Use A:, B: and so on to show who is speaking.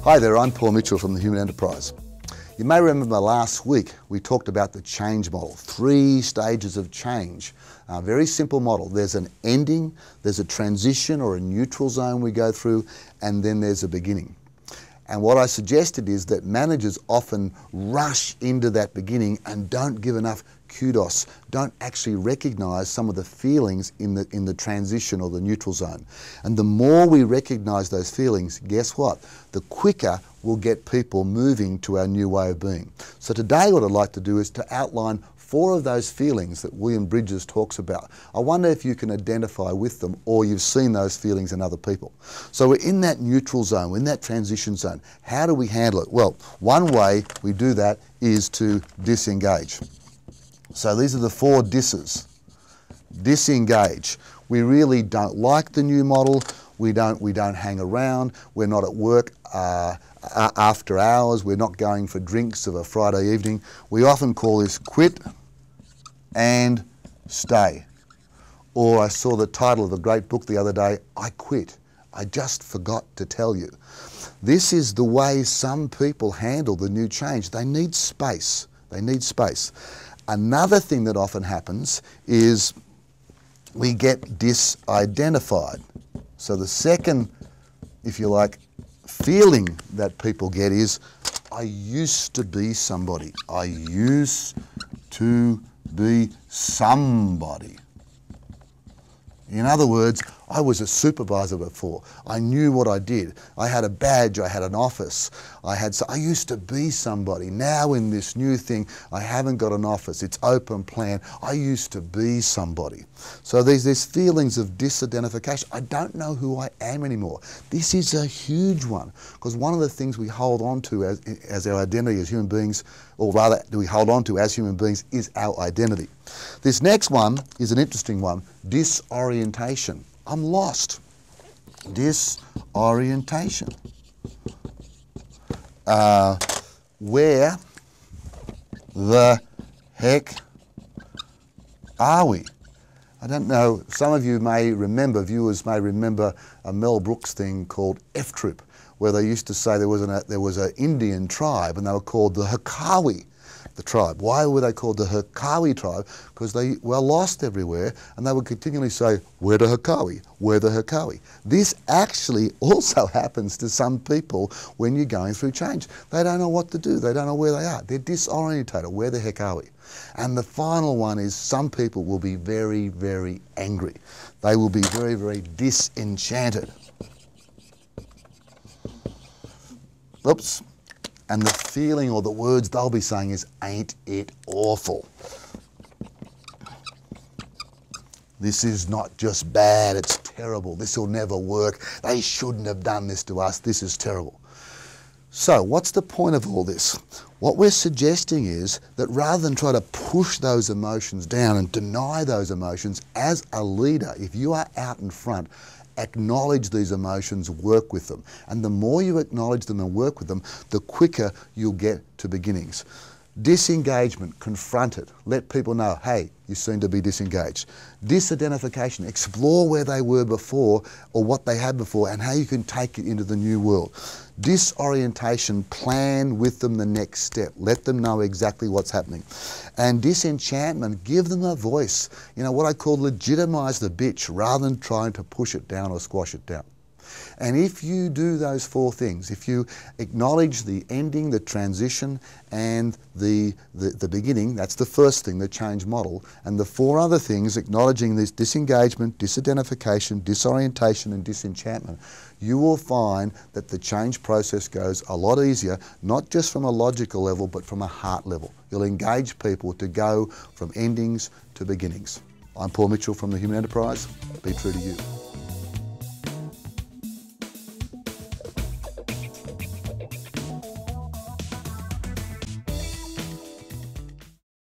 A: Hi there, I'm Paul Mitchell from the Human Enterprise. You may remember last week we talked about the change model, 3 stages of change. A very simple model. There's an ending, there's a transition or a neutral zone we go through, and then there's a beginning. And what I suggested is that managers often rush into that beginning and don't give enough kudos, don't actually recognize some of the feelings in the transition or the neutral zone. And the more we recognize those feelings, guess what? The quicker we'll get people moving to our new way of being. So today what I'd like to do is to outline 4 of those feelings that William Bridges talks about. I wonder if you can identify with them or you've seen those feelings in other people. So we're in that neutral zone, we're in that transition zone. How do we handle it? Well, one way we do that is to disengage. So these are the 4 disses. Disengage. We really don't like the new model. We don't hang around. We're not at work after hours. We're not going for drinks of a Friday evening. We often call this quit and stay. Or I saw the title of a great book the other day, I Quit. I just forgot to tell you. This is the way some people handle the new change. They need space. They need space. Another thing that often happens is we get disidentified. So the second, if you like, feeling that people get is, I used to be somebody. I used to be somebody. In other words, I was a supervisor before. I knew what I did. I had a badge, I had an office. I used to be somebody. Now in this new thing, I haven't got an office. It's open plan. I used to be somebody. So there's feelings of disidentification. I don't know who I am anymore. This is a huge one, because one of the things we hold on to as our identity as human beings, or rather do we hold on to as human beings, is our identity. This next one is an interesting one, disorientation. I'm lost. Disorientation. Where the heck are we? I don't know, some of you may remember, viewers may remember a Mel Brooks thing called F-Trip, where they used to say there was an Indian tribe and they were called the Hakawi. The tribe. Why were they called the Hakawi tribe? Because they were lost everywhere and they would continually say, we're the Hakawi, we're the Hakawi. This actually also happens to some people when you're going through change. They don't know what to do, they don't know where they are. They're disorientated, where the heck are we? And the final one is some people will be very, very angry. They will be very, very disenchanted. Oops. And the feeling or the words they'll be saying is, ain't it awful? This is not just bad, it's terrible. This will never work. They shouldn't have done this to us. This is terrible. So what's the point of all this? What we're suggesting is that rather than try to push those emotions down and deny those emotions, as a leader, if you are out in front, acknowledge these emotions, work with them. And the more you acknowledge them and work with them, the quicker you'll get to beginnings. Disengagement, confront it. Let people know, hey, you seem to be disengaged. Disidentification, explore where they were before or what they had before and how you can take it into the new world. Disorientation, plan with them the next step. Let them know exactly what's happening. And disenchantment, give them a voice. You know, what I call legitimize the bitch rather than trying to push it down or squash it down. And if you do those 4 things, if you acknowledge the ending, the transition, and the beginning, that's the first thing, the change model, and the 4 other things, acknowledging this disengagement, disidentification, disorientation, and disenchantment, you will find that the change process goes a lot easier, not just from a logical level, but from a heart level. You'll engage people to go from endings to beginnings. I'm Paul Mitchell from the Human Enterprise. Be true to you.